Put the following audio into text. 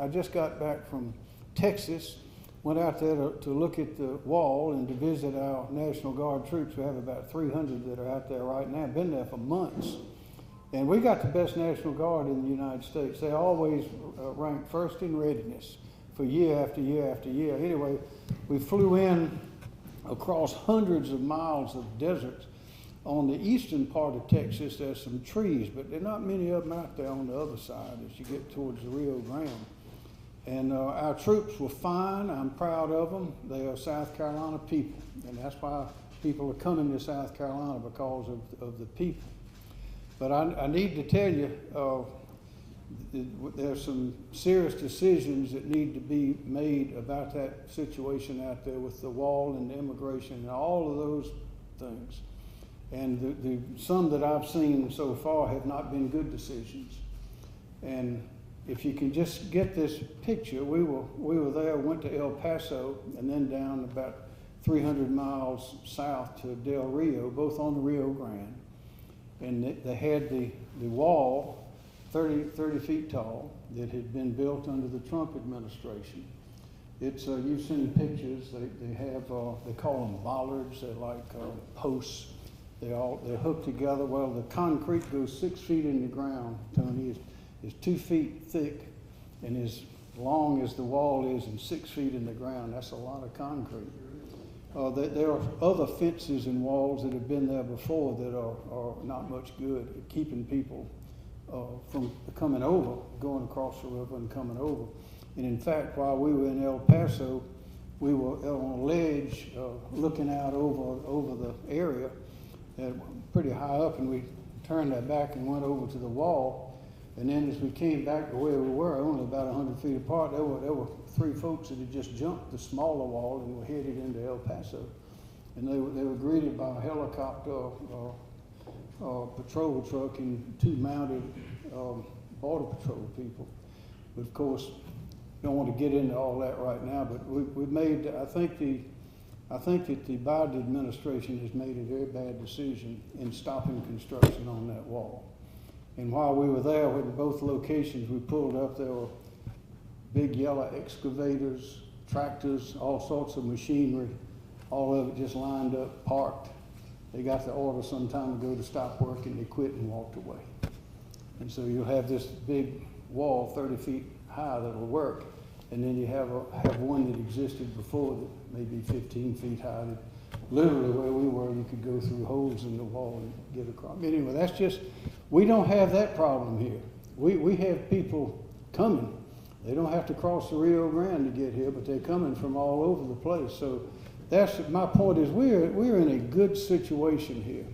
I just got back from Texas, went out there to look at the wall and to visit our National Guard troops. We have about 300 that are out there right now, been there for months. And we got the best National Guard in the United States. They always rank first in readiness for year after year after year. Anyway, we flew in across hundreds of miles of desert. On the eastern part of Texas, there's some trees, but there are not many of them out there on the other side as you get towards the Rio Grande. And our troops were fine. I'm proud of them. They are South Carolina people, and that's why people are coming to South Carolina, because of the people. But I need to tell you, there's some serious decisions that need to be made about that situation out there with the wall and the immigration and all of those things. And some that I've seen so far have not been good decisions. And if you can just get this picture, we were there, went to El Paso, and then down about 300 miles south to Del Rio, both on the Rio Grande. And they had the wall 30 feet tall that had been built under the Trump administration. It's you've seen pictures. They have they call them bollards. They're like posts. They're hooked together. Well, the concrete goes 6 feet in the ground. Tony is 2 feet thick, and as long as the wall is, and 6 feet in the ground. That's a lot of concrete. There are other fences and walls that have been there before that are not much good at keeping people from coming over, going across the river and coming over. And in fact, while we were in El Paso, we were on a ledge looking out over the area, pretty high up, and we turned our back and went over to the wall. And then as we came back to where we were, only about 100 feet apart, there were 3 folks that had just jumped the smaller wall and were headed into El Paso. And they were greeted by a helicopter, patrol truck, and 2 mounted Border Patrol people. But of course, don't want to get into all that right now, but we've made, I think that the Biden administration has made a very bad decision in stopping construction on that wall. And while we were there at both locations, we pulled up, there were big yellow excavators, tractors, all sorts of machinery, all of it just lined up, parked. They got the order some time ago to stop work, and they quit and walked away. And so you'll have this big wall 30 feet high that'll work, and then you have one that existed before that may be 15 feet high. That literally where we were, you could go through holes in the wall and get across. Anyway, that's just, we don't have that problem here. We have people coming. They don't have to cross the Rio Grande to get here, but they're coming from all over the place. So that's my point, is we're in a good situation here.